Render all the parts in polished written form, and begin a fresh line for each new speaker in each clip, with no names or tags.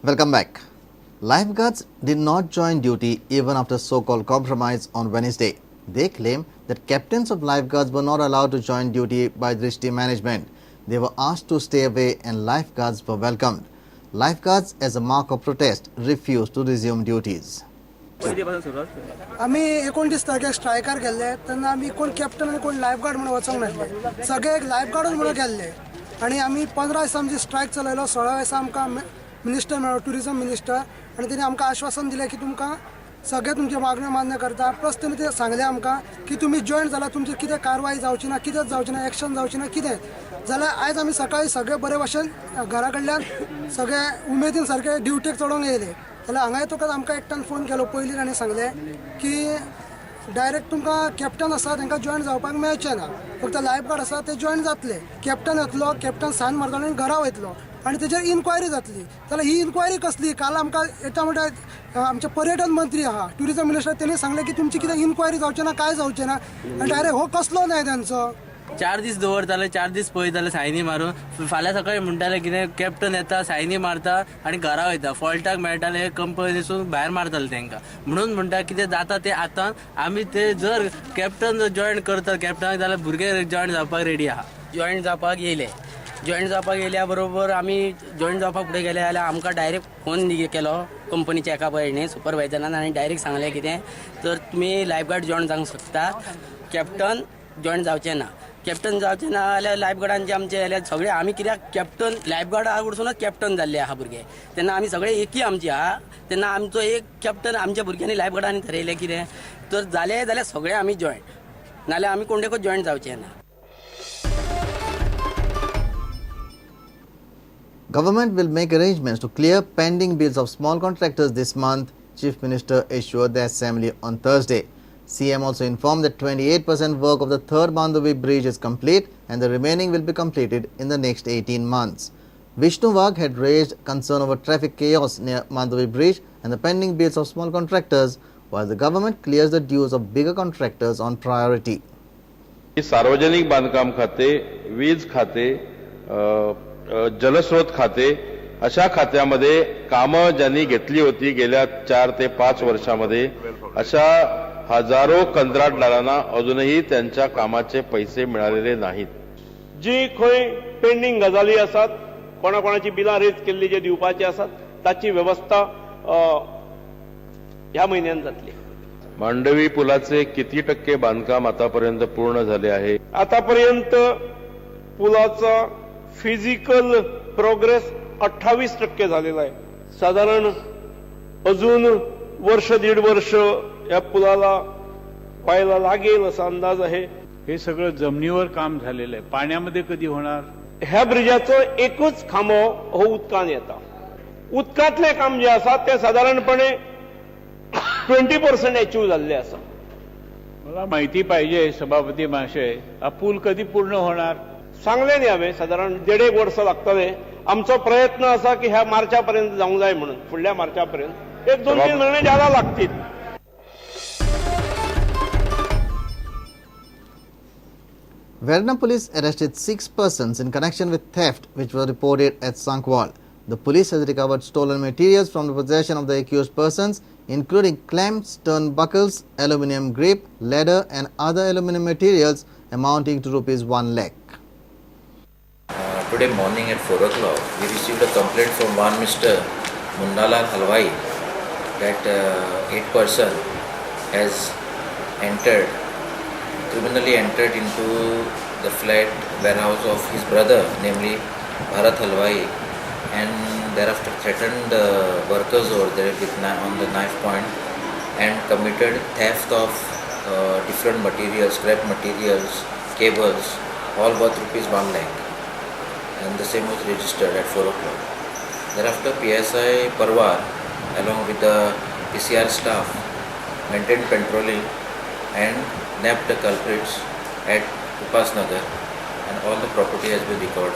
Welcome back. Lifeguards did not join duty even after so-called compromise on Wednesday. They claim that captains of lifeguards were not allowed to join duty by Drishti management. They were asked to stay away and lifeguards were welcomed. Lifeguards, as a mark of protest, refused to resume duties.
आम्ही 29 तारखेक स्ट्रायकार गेल्ले तेन्ना आमी कोण captain आनी कोण lifeguard म्हणून वचोंक नासले, सगळे एक लायफगार्डूच म्हणून गेल्ले. आनी आमी 15 दिसां आमची स्ट्रायक चलयलो. 16 दिसा आमकां मिनिस्टर मेळ्ळो, टुरिजम मिनिस्टर, आनी तेणी आमकां आश्वासन दिलें की तुमकां सगळे तुमचे मागण्यो मान्य करता. प्लस तेणी ते सांगलें आमकां की तुमी जॉयन जाल्यार तुमची कितें कारवाई जावची ना, कितेंच जावचें ना, एक्शन जावचें ना कितें. जाल्यार आयज आमी सकाळी सगळे बरे भशेन घरा कडल्यान सगळे उमेदीन सारके ड्युटेक चडोवंक येयले. जाल्यार हांगा येतकच आमकां एकट्यान फोन केलो पयलीं आनी सांगलें की डायरेक्ट तुमकां कॅप्टन आसा तांकां जॉयन जावपाक मेळचें ना, फक्त लायफगार्ड आसा ते जॉयन जातले. कॅप्टन येतलो, कॅप्टन सायन मारतलो आनी घरा वयतलो आनी तेजेर इन्क्वायरी जातली. जाल्यार ही इन्क्वायरी कसली? काल आमकां येता म्हणटा आमचे पर्यटन मंत्री आहा, टुरिजम मिनिस्टर, तेणी सांगलें की तुमची कितें इन्क्वायरी जावचें ना, काय जावचें ना. आनी डायरेक्ट हो कसलो न्याय तांचो?
4 दीस दवरताले, 4 दीस पळयताले सायनी मारून. फाल्यां सकाळी म्हणटाले कितें कॅप्टन येता, सायनी मारता आनी घरा वयता. फॉल्टाक मेळटाले कंपनीसून भायर मारताले तांकां. म्हणून म्हणटा कितें जाता तें आतां आमी ते जर कॅप्टन जॉयन करता कॅप्टनाक जाल्यार भुरगे जॉयन जावपाक रेडी आहा. जॉयन जावपाक येयल्या बरोबर आमी जॉयन जावपाक फुडें गेले जाल्यार आमकां डायरेक्ट फोन केलो कंपनीच्या एका पयणी सुपरवायजरान आनी डायरेक्ट सांगलें कितें तर तुमी लायफगार्ड जॉयन जावंक शकता, कॅप्टन जॉयन जावचें ना. कॅप्टन जावचें ना जाल्यार लायफगार्डांचे आमचे जाल्यार सगळे आमी कित्याक कॅप्टन लायफगार्डा कडसूनच कॅप्टन जाल्ले आहा भुरगे. तेन्ना आमी सगळे एकी आमची आहा. तेन्ना आमचो एक कॅप्टन आमच्या भुरग्यांनी लायफगार्डांनी थारयलें कितें तर जालें जाल्यार सगळे आमी जॉयन, नाल्यार आमी कोंडेकूच जॉयन जावचें ना.
Government will make arrangements to clear pending bills of small contractors this month, Chief Minister assured the Assembly on Thursday. CM also informed that 28% work of the third Mandovi bridge is complete and the remaining will be completed in the next 18 months. Vishnu Wagh had raised concern over traffic chaos near Mandovi bridge and the pending bills of small contractors, while the government clears the dues of bigger contractors on priority.
सार्वजनिक बांधकाम खाते, वीज खाते, जलस्रोत खाते अशा खात्यामध्ये कामं ज्यांनी घेतली होती गेल्या 4 ते 5 वर्षामध्ये अशा हजारो कंत्राटदारांना अजूनही त्यांच्या कामाचे पैसे मिळालेले नाहीत.
जी खंय पेंडिंग गजाली आसात, कोणाची बिलां रेज केल्ली जे दिवपाची आसात ताची व्यवस्था ह्या म्हयन्यात जातली.
मांडवी पुलाचे किती टक्के बांधकाम आतापर्यंत पूर्ण झाले आहे?
आतापर्यंत पुलाचा फिजिकल प्रोग्रेस 28% झालेला आहे. साधारण अजून वर्ष 1.5 वर्ष या पुलाला व्हायला लागेल असा अंदाज आहे.
हे सगळं जमिनीवर काम झालेलं आहे, पाण्यामध्ये कधी होणार?
ह्या ब्रिजाचं एकच खांबो हो उदकान येता. उदकातले काम जे आसा ते साधारणपणे 20% अचीव झालेले आसा.
मला माहिती पाहिजे सभापती महाशय, हा पूल कधी पूर्ण होणार?
सांगले न्ही हांवें, साधारण 1.5 वर्ष लागतले. आमचो प्रयत्न असा की ह्या मार्चापर्यंत जावंक जाय म्हणून, फुडल्या मार्चापर्यंत 1-2-3 महिने ज्यादा लागतील.
Verna police arrested 6 persons in connection with theft which were reported at Sankwal. The police has recovered stolen materials from the possession of the accused persons, including clamps, turnbuckles, aluminium grip, leather and other aluminium materials amounting to rupees 1 lakh.
Today morning at 4 o'clock, we received a complaint from one Mr. Munnalal Halwai that 8 person has criminally entered into the flat warehouse of his brother, namely Bharat Halwai, and thereafter threatened the workers over there with on the knife point and committed theft of different materials, scrap materials, cables, all worth rupees 1 lakh. And the same was registered at 4 o'clock. Thereafter, PSI Parwar, along with the PCR staff, maintained patrolling and nabbed the culprits at Upasnagar, and all the property has been recovered.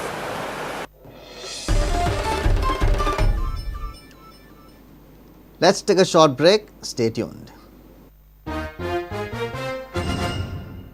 Let's take a short break. Stay tuned.